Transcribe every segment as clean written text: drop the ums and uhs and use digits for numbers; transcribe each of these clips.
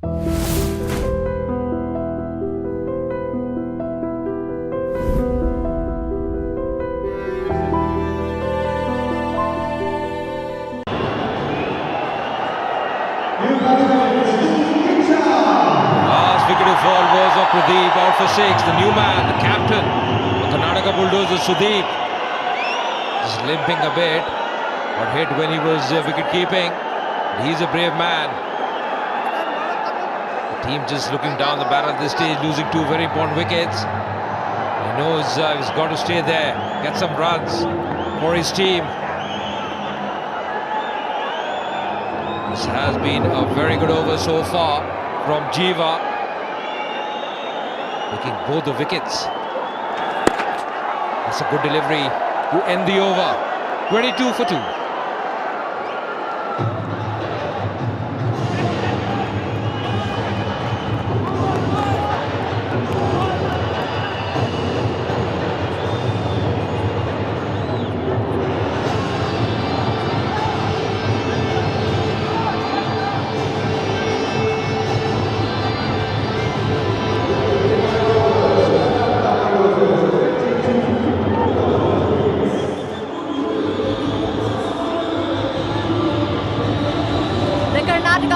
Last wicket to fall was of Pradeep, out for 6. The new man, the captain, the Karnataka Bulldozers, Sudeep, just limping a bit. Got hit when he was wicket keeping. He's a brave man. The team just looking down the barrel at this stage, losing 2 very important wickets. He knows he's got to stay there, get some runs for his team. This has been a very good over so far from Jiva, taking both the wickets. That's a good delivery to end the over. 22 for 2.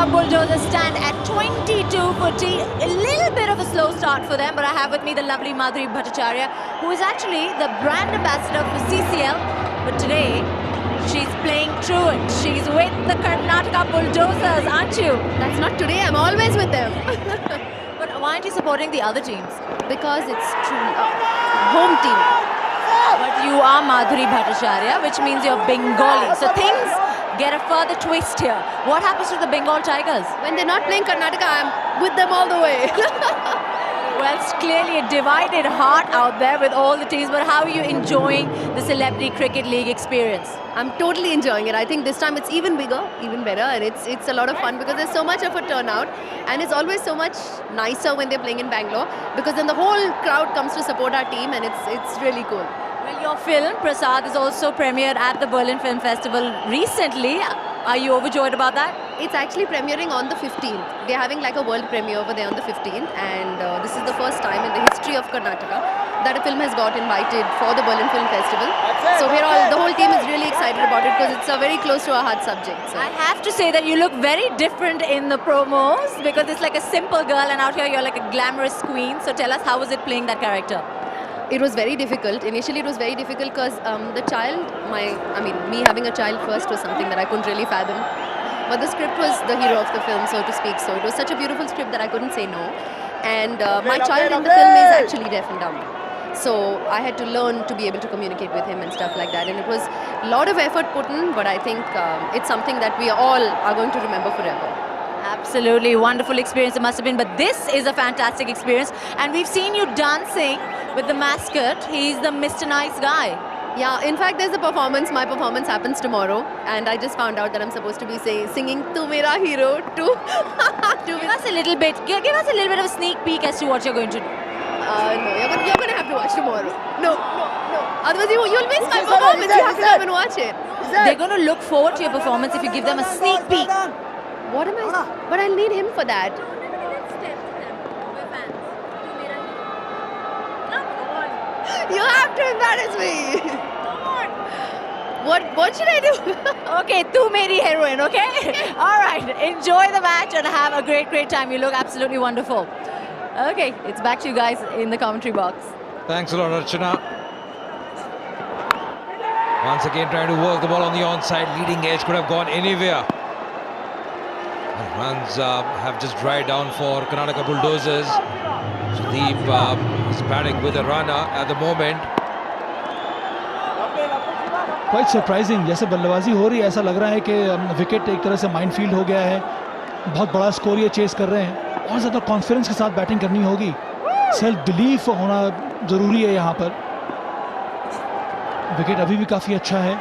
Bulldozers stand at 22 for tea. A little bit of a slow start for them, but I have with me the lovely Madhuri Bhattacharya, who is actually the brand ambassador for CCL. But today, she's playing truant. She's with the Karnataka Bulldozers, aren't you? That's not today, I'm always with them. But why aren't you supporting the other teams? Because it's true. Home team. But you are Madhuri Bhattacharya, which means you're Bengali. So things get a further twist here. What happens to the Bengal Tigers? When they're not playing Karnataka, I'm with them all the way. Well, it's clearly a divided heart out there with all the teams, but how are you enjoying the Celebrity Cricket League experience? I'm totally enjoying it. I think this time it's even bigger, even better, and it's a lot of fun because there's so much of a turnout, and it's always so much nicer when they're playing in Bangalore because then the whole crowd comes to support our team, and it's really cool. Well, your film, Prasad, is also premiered at the Berlin Film Festival recently. Are you overjoyed about that? It's actually premiering on the 15th. They're having like a world premiere over there on the 15th, and this is the first time in the history of Karnataka that a film has got invited for the Berlin Film Festival. So the whole team is really excited about it because it's a very close to our heart subject. So. I have to say that you look very different in the promos because it's like a simple girl, and out here you're like a glamorous queen. So tell us, how was it playing that character? It was very difficult. Initially it was very difficult because the child, me having a child first was something that I couldn't really fathom. But the script was the hero of the film, so to speak. So it was such a beautiful script that I couldn't say no. And my child in the film is actually deaf and dumb. So I had to learn to be able to communicate with him and stuff like that. And it was a lot of effort put in, but I think it's something that we all are going to remember forever. Absolutely wonderful experience it must have been, but this is a fantastic experience, and we've seen you dancing with the mascot. He's the Mr. Nice Guy. Yeah, in fact there's a performance. My performance happens tomorrow, and I just found out that I'm supposed to be singing Tu Mera Hero to give us a little bit of a sneak peek as to what you're going to do. No, you're going to have to watch tomorrow. No. Otherwise you'll miss my performance. You have to come and watch it. They're going to look forward to your performance if you give them a sneak peek. What am I? But I'll need him for that. You have to embarrass me. What should I do? Okay, tu meri heroine, okay? All right, enjoy the match and have a great time. You look absolutely wonderful. Okay, it's back to you guys in the commentary box. Thanks a lot, Archana. Once again trying to work the ball on the onside. Leading edge could have gone anywhere. Runs have just dried down for Karnataka Bulldozers. Sudeep is batting with a runner at the moment. Quite surprising. जैसे बल्लेबाजी हो रही है ऐसा लग रहा है कि विकेट एक तरह से माइनफील्ड हो गया है. बहुत बड़ा स्कोर ये चेस कर रहे हैं. और ज़्यादा कॉन्फिडेंस के साथ बैटिंग करनी होगी. सेल्फ बिलीफ होना ज़रूरी है यहाँ पर. विकेट अभी भी काफ़ी अच्छा है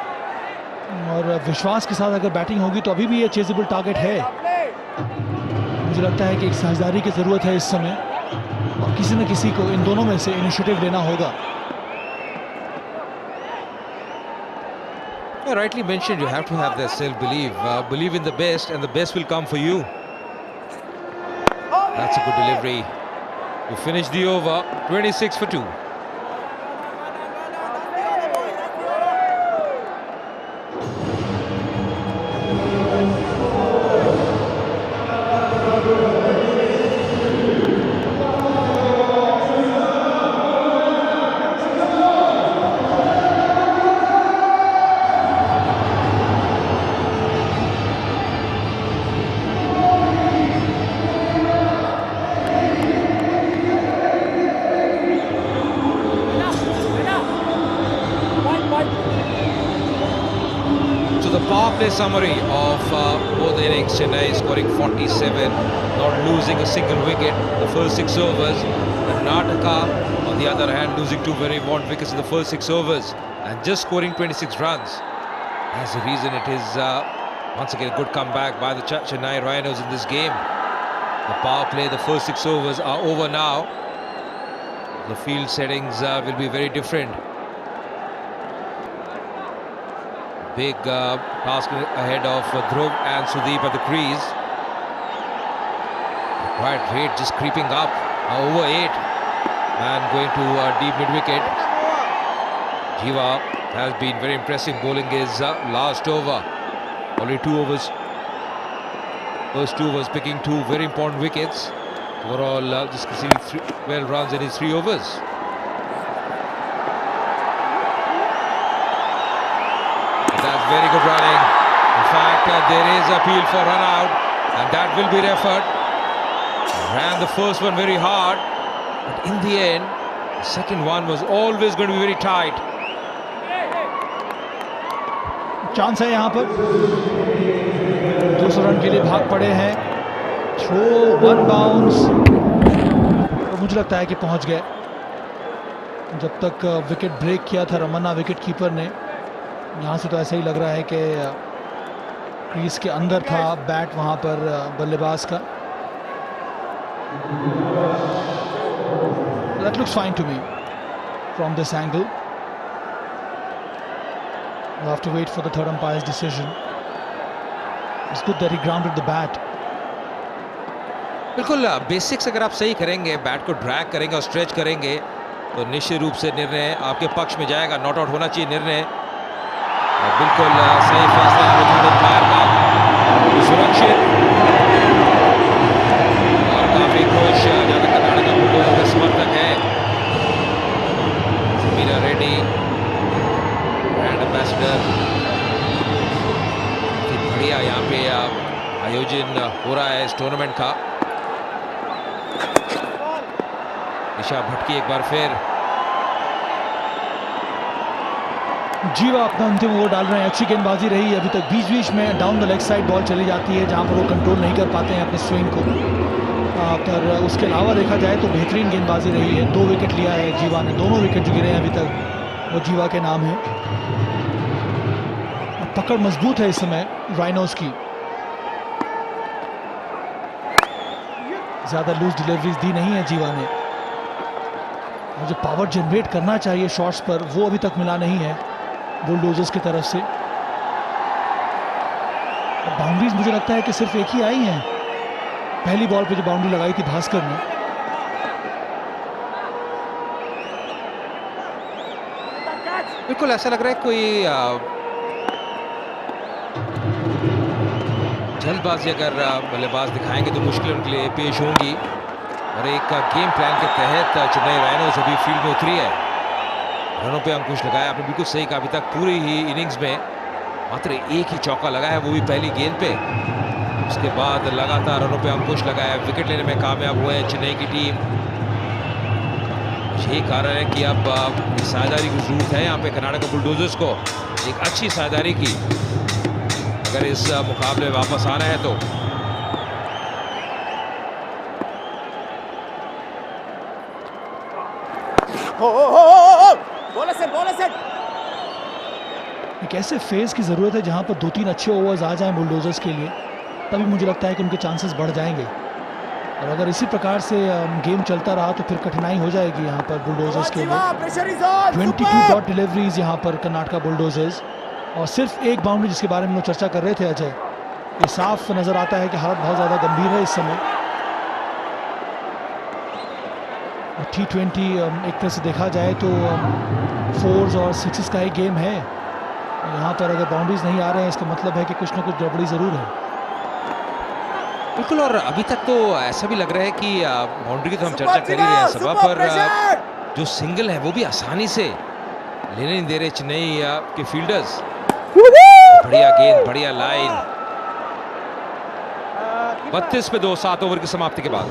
और विश्वास के साथ अगर बैटिंग होगी तो अभी भी ये चेजेबल टारगेट है. मुझे लगता है कि एक साझेदारी की ज़रूरत है इस समय और किसी न किसी को इन दोनों में से इनिशिएटिव लेना होगा. Yeah, rightly mentioned, you have to have that self-belief. Believe in the best, and the best will come for you. That's a good delivery to finish the over. 26 for 2. The power play summary of both innings: Chennai scoring 47, not losing a single wicket the first 6 overs. Karnataka, on the other hand, losing 2 very important wickets in the first 6 overs and just scoring 26 runs. That's the reason it is once again a good comeback by the Chennai Rhinos in this game. The power play, the first 6 overs are over now. The field settings will be very different. Big task ahead of Dhruv and Sudeep at the crease. The quiet rate just creeping up. Over 8 and going to deep mid-wicket. Jiva has been very impressive bowling his last over. Only 2 overs. First 2 overs picking 2 very important wickets. Overall just receiving 12 runs in his 3 overs. That's very good running. In fact, there is appeal for run out and that will be referred. Ran the first one very hard, but in the end, the second one was always going to be very tight. Chance है यहाँ पर 200 run के लिए भाग पड़े हैं. Throw 1 bounce और मुझे लगता है कि पहुंच गए. जब तक विकेट ब्रेक किया था रमन्ना विकेट कीपर ने, यहाँ से तो ऐसा ही लग रहा है कि क्रीज के अंदर था बैट वहाँ पर बल्लेबाज का. That looks fine to me from this angle. We'll have to wait for the third umpire's decision. It's good that he grounded the bat. बिल्कुल बेसिक्स अगर आप सही करेंगे, बैट को ड्रैग करेंगे और स्ट्रेच करेंगे तो निश्चित रूप से निर्णय आपके पक्ष में जाएगा. नॉट आउट होना चाहिए निर्णय. बिल्कुल सही फैसला अंपायर का. सुरक्षित और काफी खुश जहाँ कर्नाटका बुलडोजर का समर्थक है. Meera Reddy brand ambassador. बढ़िया यहाँ पे आयोजन हो रहा है इस टूर्नामेंट का. दिशा भटकी एक बार फिर. जीवा अपना अंतिम ओवर डाल रहे हैं. अच्छी गेंदबाजी रही है अभी तक. बीच बीच में down the leg side ball चली जाती है जहां पर वो कंट्रोल नहीं कर पाते हैं अपने स्विंग को. पर उसके अलावा देखा जाए तो बेहतरीन गेंदबाजी रही है. 2 विकेट लिया है जीवा ने. दोनों विकेट जो गिरे हैं अभी तक वो जीवा के नाम है. पकड़ मजबूत है इस समय राइनोस की. ज्यादा लूज डिलीवरीज दी नहीं है जीवा ने. मुझे पावर जनरेट करना चाहिए शॉट्स पर, वो अभी तक मिला नहीं है बुलडोजर्स की तरफ से. बाउंड्रीज मुझे लगता है कि सिर्फ एक ही आई हैं. पहली बॉल पे जो बाउंड्री लगाई थी भास्कर ने. बिल्कुल ऐसा लग रहा है कोई जल्दबाजी अगर बल्लेबाज दिखाएंगे तो मुश्किल उनके लिए पेश होंगी. और एक गेम प्लान के तहत चेन्नई राइनोस अभी फील्ड में उतरी है. रनों पे अंकुश लगाया. आपने बिल्कुल सही कहा. अभी तक पूरी ही इनिंग्स में मात्र एक ही चौका लगा है, वो भी पहली गेंद पे. उसके बाद लगातार रनों पे अंकुश लगाया. विकेट लेने में कामयाब हुए हैं चेन्नई की टीम. यही कारण है कि अब साझेदारी की जरूरत है यहाँ पे कर्नाटका बुलडोजर्स को. एक अच्छी साझेदारी की अगर इस मुकाबले में वापस आना है तो. एक ऐसे फेज की जरूरत है जहां पर 2-3 अच्छे ओवर्स आ जाएं बुलडोजर्स के लिए, तभी मुझे लगता है कि उनके चांसेस बढ़ जाएंगे. और अगर इसी प्रकार से गेम चलता रहा तो फिर कठिनाई हो जाएगी यहाँ पर बुलडोजर्स के लिए. 22 डॉट डिलीवरीज यहाँ पर कर्नाटका बुलडोजर्स और सिर्फ एक बाउंड्री जिसके बारे में लोग चर्चा कर रहे थे अजय. ये साफ नजर आता है कि हालत बहुत ज्यादा गंभीर है इस समय. T20 एक तरह से देखा जाए तो फोर्स और सिक्सेस का ही गेम है। यहाँ पर अगर बाउंड्रीज नहीं आ रहे हैं इसका मतलब है कि कुछ ना कुछ गड़बड़ी ज़रूर है। बिल्कुल, और अभी तक तो ऐसा भी लग रहा है कि बाउंड्री की तो हम चर्चा कर ही रहे हैं सभा पर, जो सिंगल है वो भी आसानी से लेने नहीं दे रहे चेन्नई के फील्डर्स। बढ़िया गेंद, बढ़िया लाइन। 32 पे 2, 7 ओवर की समाप्ति के बाद।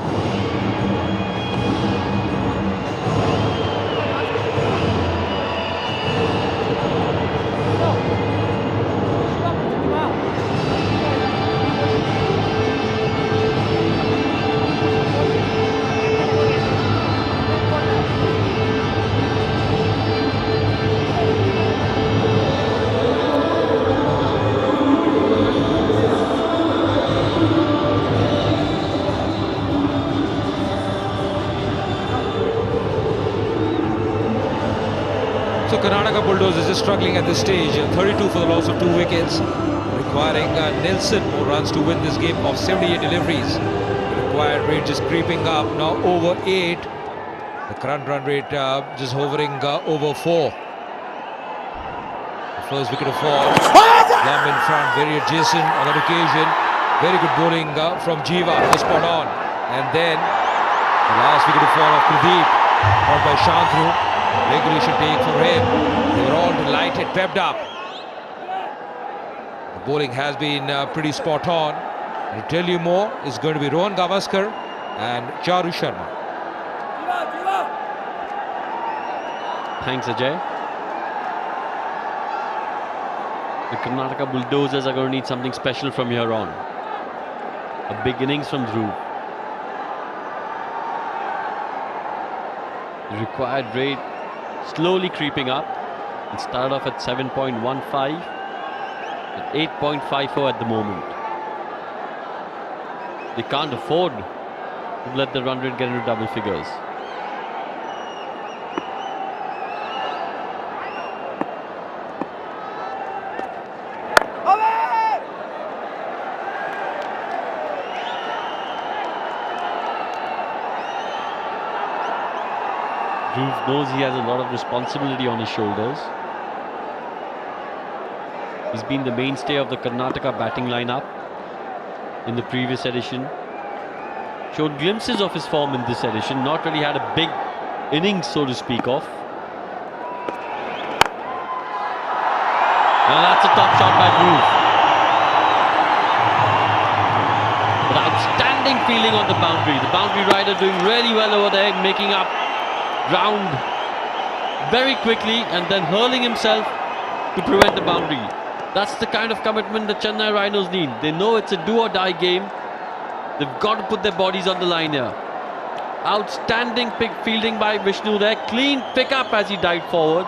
So Karnataka Bulldozers is struggling at this stage. 32 for the loss of 2 wickets, requiring Nelson more runs to win this game of 78 deliveries. The required rate just creeping up, now over 8. The current run rate just hovering over 4. The first wicket of fall. Lam in front, very adjacent on that occasion. Very good bowling from Jiva, was spot on. And then the last wicket of fall of Pradeep, caught by Shantanu. Regulation take for him. They were all delighted, pepped up. The bowling has been pretty spot on. And to tell you more, is going to be Rohan Gavaskar and Charu Sharma. Thanks, Ajay. The Karnataka Bulldozers are going to need something special from here on. A big innings from Dhruv. The required rate slowly creeping up. It started off at 7.15 at 8.54 at the moment. They can't afford to let the run rate get into double figures. Dhruv knows he has a lot of responsibility on his shoulders. He's been the mainstay of the Karnataka batting lineup in the previous edition. Showed glimpses of his form in this edition, not really had a big innings so to speak of. And that's a top shot by Dhruv. But outstanding fielding on the boundary. The boundary rider doing really well over there, making up ground very quickly and then hurling himself to prevent the boundary. That's the kind of commitment the Chennai Rhinos need. They know it's a do or die game. They've got to put their bodies on the line here. Outstanding fielding by Vishnu there. Clean pick up as he dived forward.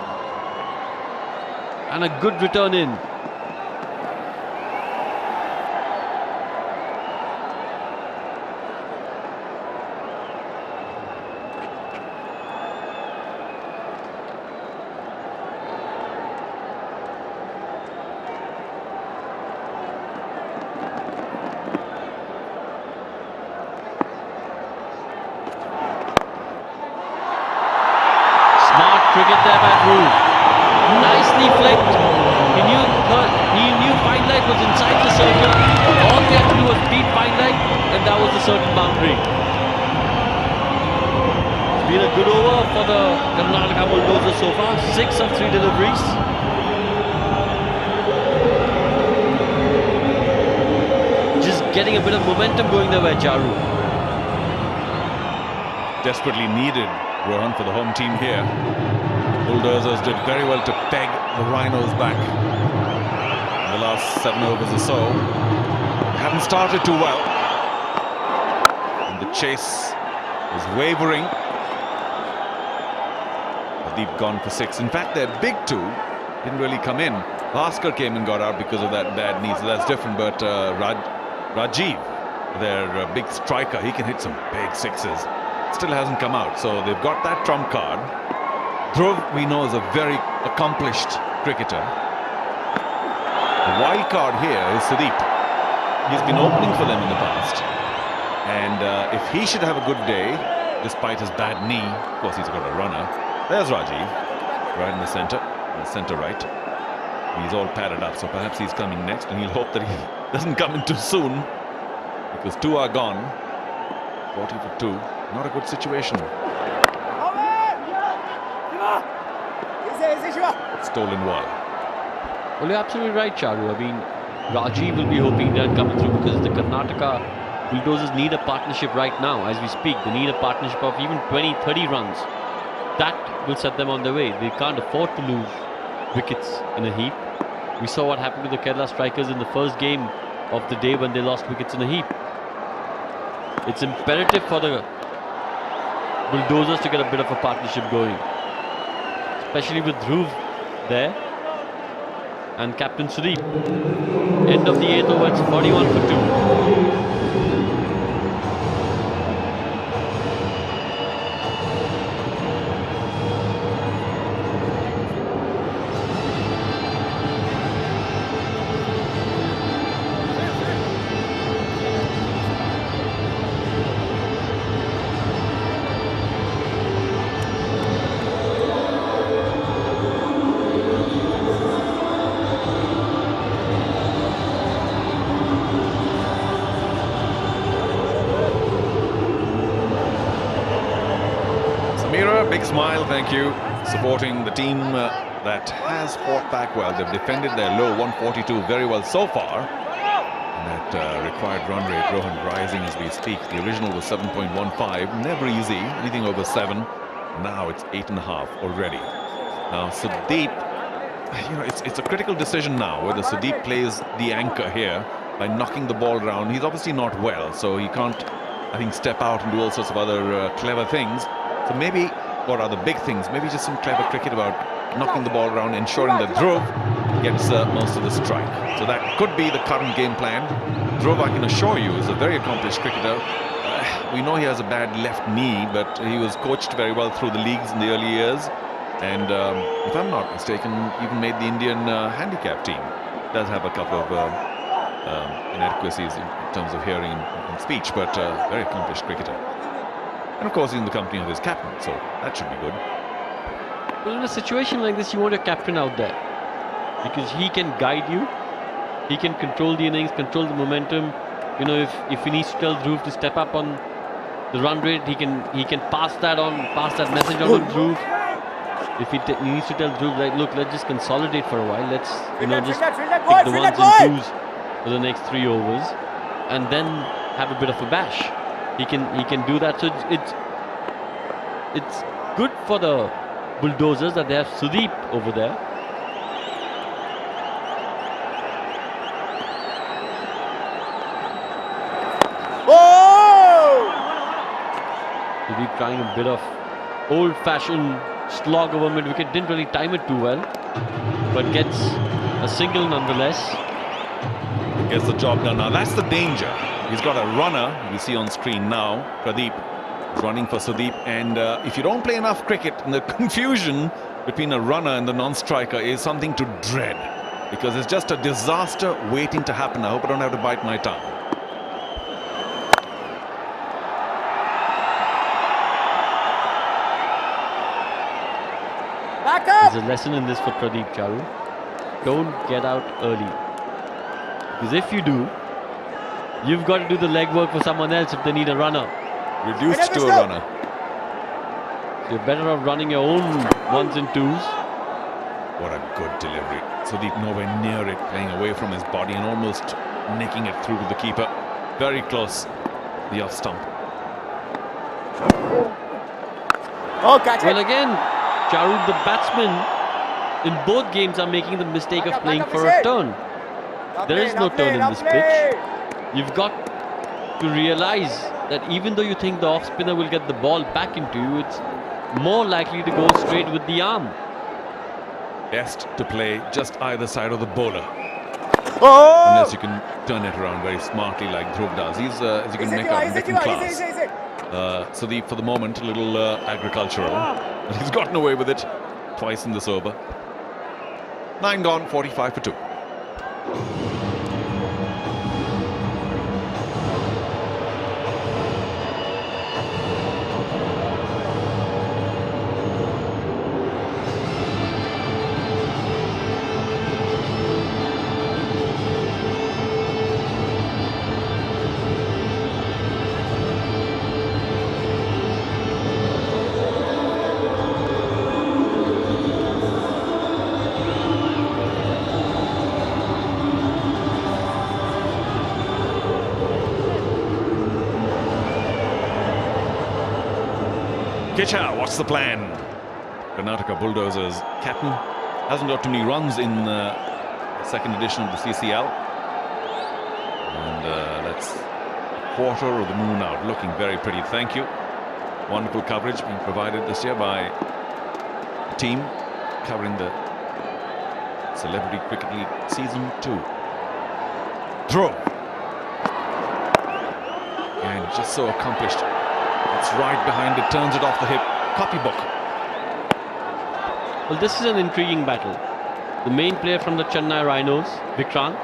And a good return in. Cricket there by Dhruv. Nicely flicked. He knew fine leg was inside the circle. All he had to do was beat fine leg, and that was the certain boundary. It's been a good over for the Karnataka Bulldozers so far. 6 of 3 deliveries. Just getting a bit of momentum going their way, Charu. Desperately needed, Rohan, for the home team here. Bulldozers did very well to peg the Rhinos back in the last 7 overs or so. They haven't started too well. And the chase is wavering. Pradeep gone for 6. In fact, their big two didn't really come in. Bhaskar came and got out because of that bad knee, so that's different. But Rajiv, their big striker, he can hit some big sixes. Still hasn't come out, so they've got that trump card. Dhruv, we know, is a very accomplished cricketer. The wild card here is Sudeep. He's been opening for them in the past. And if he should have a good day, despite his bad knee. Of course, he's got a runner. There's Rajiv, right in the centre right. He's all padded up, so perhaps he's coming next, and he'll hope that he doesn't come in too soon, because 2 are gone. 40 for 2. Not a good situation. Stolen ball. Well, you're absolutely right, Charu. I mean, Rajiv will be hoping they're coming through, because the Karnataka Bulldozers need a partnership right now as we speak. They need a partnership of even 20-30 runs. That will set them on their way. They can't afford to lose wickets in a heap. We saw what happened to the Kerala strikers in the first game of the day when they lost wickets in a heap. It's imperative for the Bulldozers to get a bit of a partnership going, especially with Dhruv there and Captain Sudeep. End of the 8th over, it's 41 for 2. Big smile, thank you, supporting the team that has fought back well. They've defended their low 142 very well so far. And that required run rate, Rohan, rising as we speak. The original was 7.15, never easy, anything over 7. Now it's 8.5 already. Now Sudeep, you know, it's a critical decision now whether Sudeep plays the anchor here by knocking the ball around. He's obviously not well, so he can't, I think, step out and do all sorts of other clever things. So maybe, what are the big things? Maybe just some clever cricket about knocking the ball around, ensuring that Dhruv gets most of the strike. So that could be the current game plan. Dhruv, I can assure you, is a very accomplished cricketer. We know he has a bad left knee, but he was coached very well through the leagues in the early years. And if I'm not mistaken, even made the Indian handicap team. Does have a couple of inadequacies in terms of hearing and speech, but very accomplished cricketer. And of course, he's in the company of his captain, so that should be good. Well, in a situation like this, you want your captain out there, because he can guide you, he can control the innings, control the momentum. You know, if he needs to tell Dhruv to step up on the run rate, he can pass that message on to Dhruv. If he needs to tell Dhruv, like, look, let's just consolidate for a while. Let's, you know, just pick the ones and twos for the next 3 overs, and then have a bit of a bash. He can do that. So it's good for the Bulldozers that they have Sudeep over there. Sudeep trying a bit of old-fashioned slog over mid-wicket. Didn't really time it too well, but gets a single nonetheless. Gets the job done. Now that's the danger. He's got a runner, you see on screen now. Pradeep is running for Sudeep, and if you don't play enough cricket, the confusion between a runner and the non-striker is something to dread, because it's just a disaster waiting to happen. I hope I don't have to bite my tongue. There's a lesson in this for Pradeep, Charu. Don't get out early, because if you do, you've got to do the legwork for someone else if they need a runner. Reduced to a runner. You're better off running your own ones and twos. What a good delivery. Sudeep nowhere near it, playing away from his body and almost nicking it through to the keeper. Very close, the off stump. Oh, catch it. Well, again, Charu, the batsmen in both games are making the mistake of playing for a turn. There is no turn in this pitch. You've got to realize that even though you think the off spinner will get the ball back into you, it's more likely to go straight with the arm. Best to play just either side of the bowler. Oh! Unless you can turn it around very smartly like Dhruv does. He's, as you can make out, in different class. Sudeep, for the moment, a little agricultural. But he's gotten away with it twice in this over. 9 gone, 45 for 2. Kicha, what's the plan? Karnataka Bulldozers captain hasn't got too many runs in the second edition of the CCL. And that's a quarter of the moon out, looking very pretty. Thank you. Wonderful coverage being provided this year by the team covering the Celebrity Cricket League Season 2. Throw. And just so accomplished. It's right behind it, turns it off the hip. Copybook. Well, this is an intriguing battle. The main player from the Chennai Rhinos, Vikrant,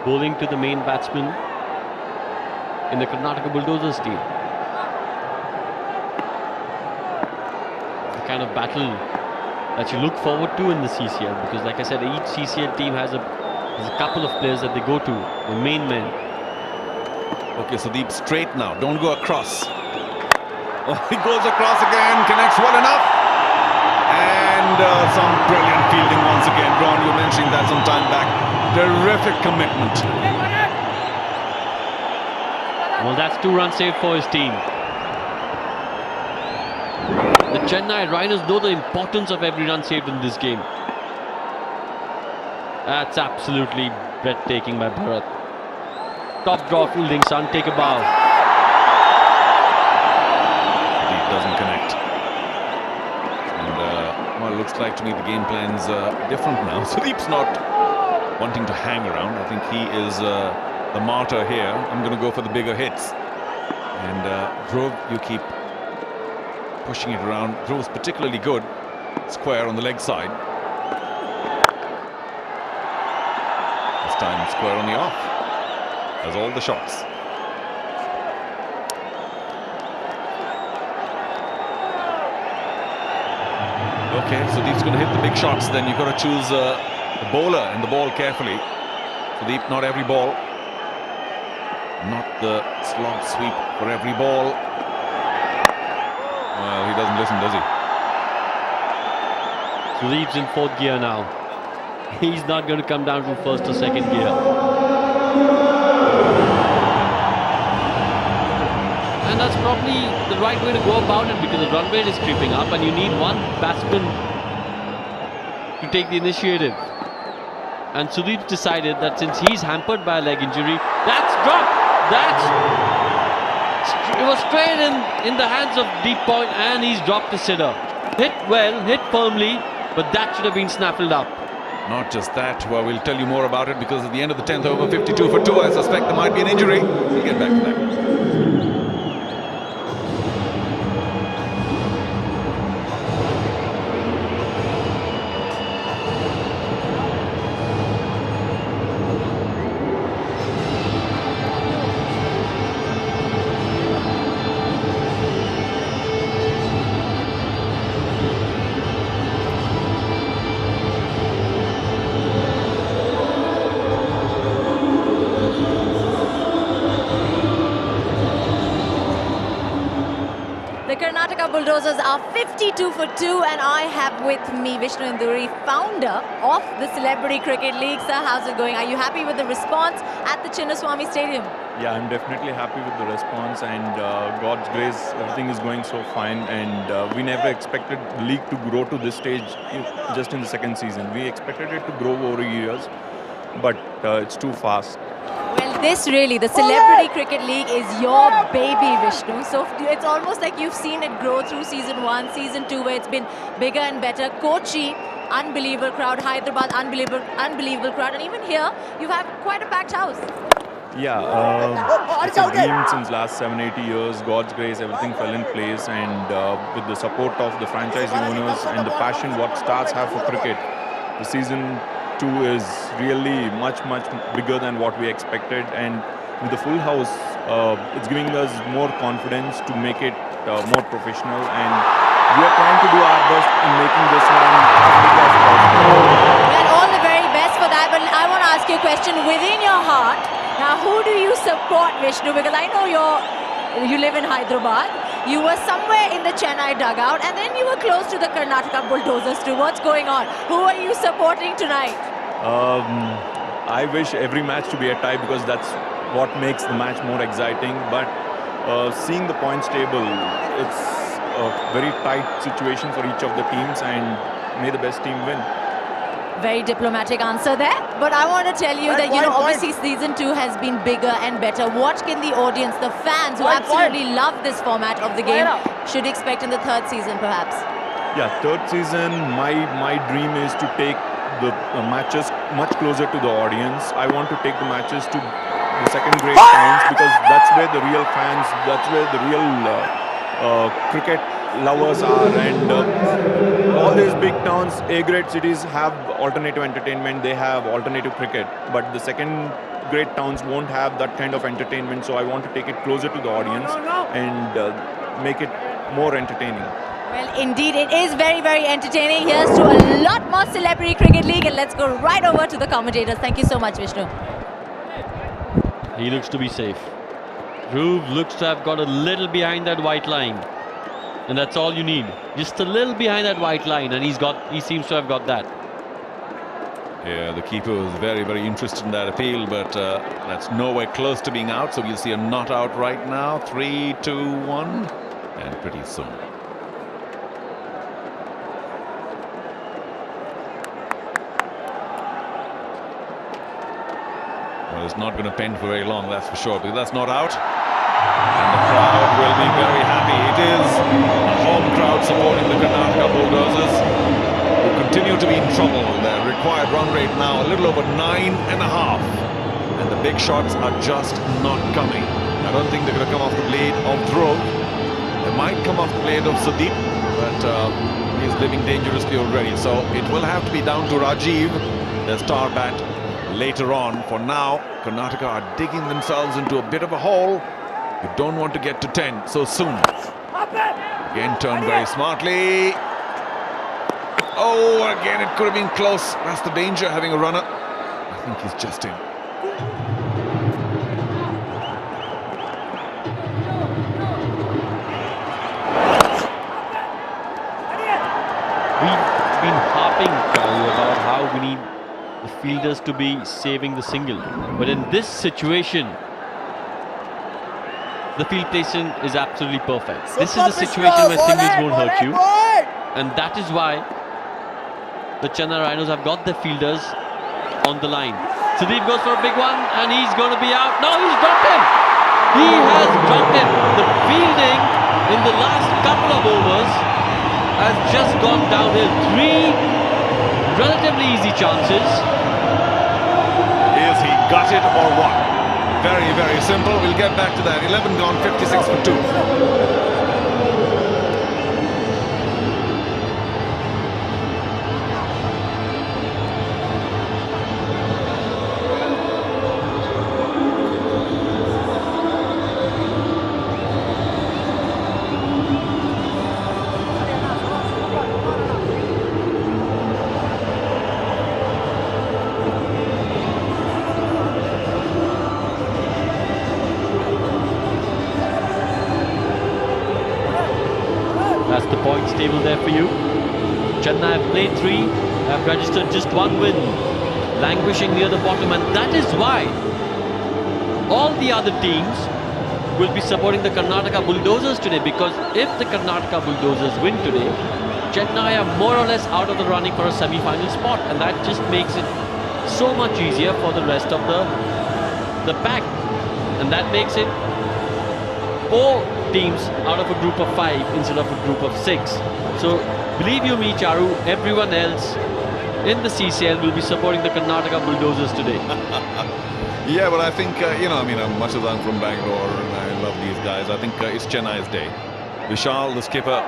bowling to the main batsman in the Karnataka Bulldozers team. The kind of battle that you look forward to in the CCL, because like I said, each CCL team has a couple of players that they go to, the main men. Okay, so Deep straight now, don't go across. Oh, he goes across again, connects well enough. And some brilliant fielding once again. Ron, you were mentioning that some time back. Terrific commitment. Well, that's 2 runs saved for his team. The Chennai Rhinos know the importance of every run saved in this game. That's absolutely breathtaking by Bharat. Top draw fielding, son, take a bow. Deep doesn't connect. And well, it looks like to me the game plan's different now. Sudeep's not wanting to hang around. I think he is the martyr here. I'm going to go for the bigger hits. And Dhruv, you keep pushing it around. Dhruv's particularly good. Square on the leg side. This time square on the off. Has all the shots. Okay, so Sudeep's going to hit the big shots. Then you've got to choose the bowler and the ball carefully. Sudeep, not every ball. Not the slog sweep for every ball. Well, he doesn't listen, does he? Sudeep's in 4th gear now. He's not going to come down from 1st or 2nd gear. And that's probably the right way to go about it, because the run rate is creeping up and you need one batsman to take the initiative. And Sudeep decided that since he's hampered by a leg injury, that's dropped. It was straight in the hands of deep point, and he's dropped the sitter. Hit well, hit firmly, but that should have been snaffled up. Not just that, well, we'll tell you more about it, because at the end of the 10th over, 52 for 2, I suspect there might be an injury. We'll get back to that. The Karnataka Bulldozers are 52 for 2, and I have with me Vishnu Induri, founder of the Celebrity Cricket League. Sir, how's it going? Are you happy with the response at the Chinnaswamy Stadium? Yeah, I'm definitely happy with the response, and God's grace, everything is going so fine, and we never expected the league to grow to this stage just in the second season. We expected it to grow over years, but it's too fast. Well, this really, the Celebrity Cricket League is your baby, Vishnu. So it's almost like you've seen it grow through season 1, season 2, where it's been bigger and better. Kochi, unbelievable crowd. Hyderabad, unbelievable crowd. And even here, you have quite a packed house. Yeah, it's a dream since last 7-8 years. God's grace, everything fell in place, and with the support of the franchise owners and the passion what Stars have for cricket, the season 2 is really much bigger than what we expected, and with the full house, it's giving us more confidence to make it more professional, and we are trying to do our best in making this one as big as possible. Well, all the very best for that, but I want to ask you a question. Within your heart, now who do you support, Vishnu? Because I know you live in Hyderabad. You were somewhere in the Chennai dugout, and then you were close to the Karnataka Bulldozers too. What's going on? Who are you supporting tonight? I wish every match to be a tie, because that's what makes the match more exciting. But seeing the points table, a very tight situation for each of the teams, and may the best team win. Very diplomatic answer there. But I want to tell you that, you know, obviously season 2 has been bigger and better. What can the audience, the fans who absolutely love this format of the game, should expect in the third season perhaps? Yeah, third season, my dream is to take the matches much closer to the audience. I want to take the matches to the second grade towns, because that's where the real fans, that's where the real cricket lovers are, and all these big towns, A-grade cities have alternative entertainment, they have alternative cricket, but the second grade towns won't have that kind of entertainment, so I want to take it closer to the audience and make it more entertaining. Well, indeed, it is very, very entertaining. Here's to a lot more Celebrity Cricket League, and let's go right over to the commentators. Thank you so much, Vishnu. He looks to be safe. Dhruv looks to have got a little behind that white line. And that's all you need. Just a little behind that white line, and he seems to have got that. Yeah, the keeper was very, very interested in that appeal, but that's nowhere close to being out. So we'll see a not out right now. 3, 2, 1, and pretty soon. Well, it's not going to pen for very long, that's for sure, because that's not out. And the crowd will be very happy. It is a home crowd supporting the Karnataka Bulldozers, who continue to be in trouble. Their required run rate now a little over 9.5. And the big shots are just not coming. I don't think they're going to come off the blade of Dhruv. They might come off the blade of Sudeep, but he's living dangerously already. So it will have to be down to Rajiv, their star bat, later on. For now, Karnataka are digging themselves into a bit of a hole. You don't want to get to 10 so soon. Again, turned very smartly. Oh, again, it could have been close. That's the danger, having a runner. I think he's just in. We've been harping about how we need the fielders to be saving the single. But in this situation, the field placement is absolutely perfect. This is the situation where singles won't hurt you. And that is why the Chennai Rhinos have got their fielders on the line. Sudeep goes for a big one, and he's going to be out. No, he's dropped him. He has dropped him. The fielding in the last couple of overs has just gone downhill. 3 relatively easy chances. Is he gutted or what? Very, very simple. We'll get back to that. 11 gone, 56 for 2. That's the points table there for you. Chennai have played 3, have registered just 1 win, languishing near the bottom, and that is why all the other teams will be supporting the Karnataka Bulldozers today, because if the Karnataka Bulldozers win today, Chennai are more or less out of the running for a semi-final spot, and that just makes it so much easier for the rest of the pack, and that makes it 4 teams out of a group of 5 instead of a group of 6. So believe you me, Charu, everyone else in the CCL will be supporting the Karnataka Bulldozers today. Yeah, but I think, much as I'm from Bangalore and I love these guys, I think it's Chennai's day. Vishal, the skipper,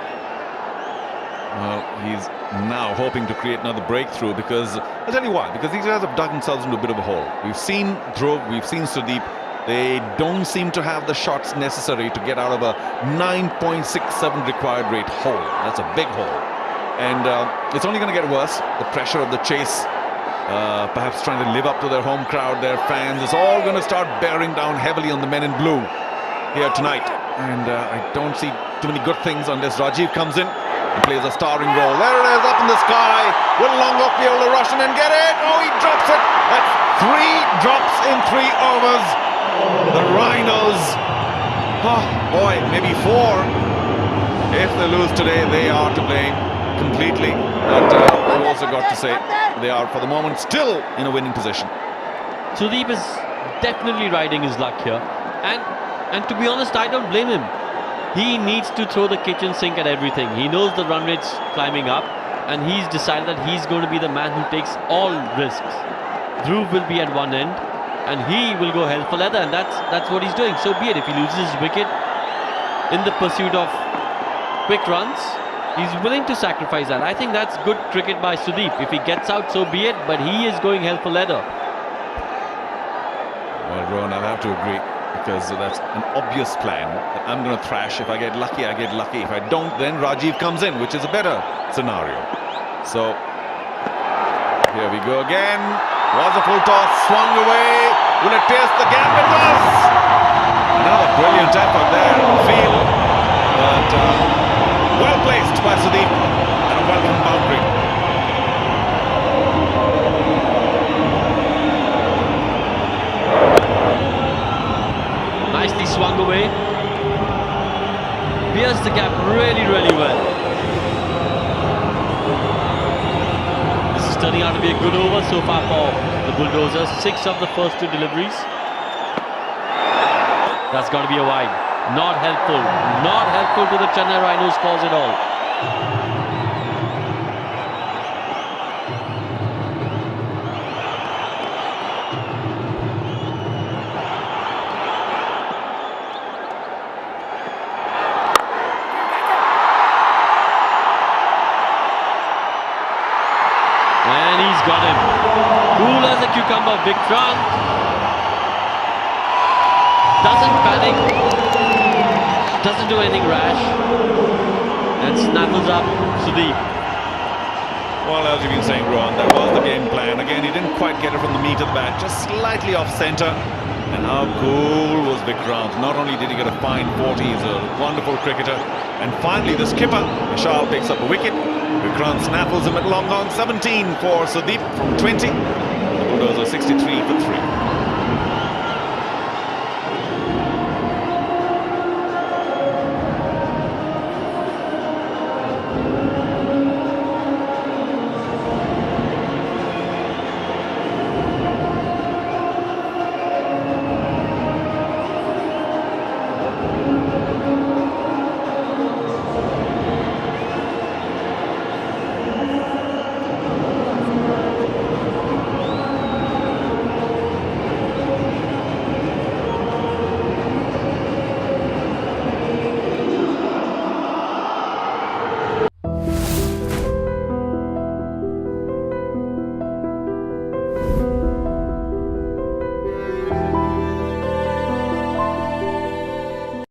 well, he's now hoping to create another breakthrough, because I'll tell you why, because these guys have dug themselves into a bit of a hole. We've seen Dhruv, we've seen Sudeep. They don't seem to have the shots necessary to get out of a 9.67 required rate hole. That's a big hole. And it's only going to get worse. The pressure of the chase, perhaps trying to live up to their home crowd, their fans, it's all going to start bearing down heavily on the men in blue here tonight. And I don't see too many good things unless Rajiv comes in and plays a starring role. There it is, up in the sky. Will Longoff be able to rush in and get it? Oh, he drops it. That's 3 drops in 3 overs. The Rhinos, oh boy, maybe 4 If they lose today, they are to blame completely. But we've also got to say they are, for the moment, still in a winning position. Sudeep is definitely riding his luck here. And to be honest, I don't blame him. He needs to throw the kitchen sink at everything. He knows the run rate's climbing up, and he's decided that he's going to be the man who takes all risks. Dhruv will be at one end, and he will go hell for leather, and that's what he's doing. So be it. If he loses his wicket in the pursuit of quick runs, he's willing to sacrifice that. I think that's good cricket by Sudeep. If he gets out, so be it, but he is going hell for leather. Well, Rohan, I'll have to agree, because that's an obvious plan. I'm going to thrash. If I get lucky, I get lucky. If I don't, then Rajiv comes in, which is a better scenario. So, here we go again. Was a full toss, swung away. Will it pierce the gap? It does! Another brilliant effort there in the field. But well placed by Sudeep, and a welcome boundary. Nicely swung away. Pierced the gap really, really well. This is turning out to be a good over so far for the Bulldozers. 6 of the first 2 deliveries. That's got to be a wide. Not helpful. Not helpful to the Chennai Rhinos cause at all. And he's got him. Cool as a cucumber, Vikrant. Doesn't panic. Doesn't do anything rash. And snaffles up Sudeep. Well, as you've been saying, Rohan, that was the game plan. Again, he didn't quite get it from the meat of the bat, just slightly off centre. And how cool was Vikrant? Not only did he get a fine 40, he's a wonderful cricketer. And finally, the skipper, Vishal, picks up a wicket. Vikrant snaffles him at long on. 17 for Sudeep from 20. The Bulldozers 63 for 3.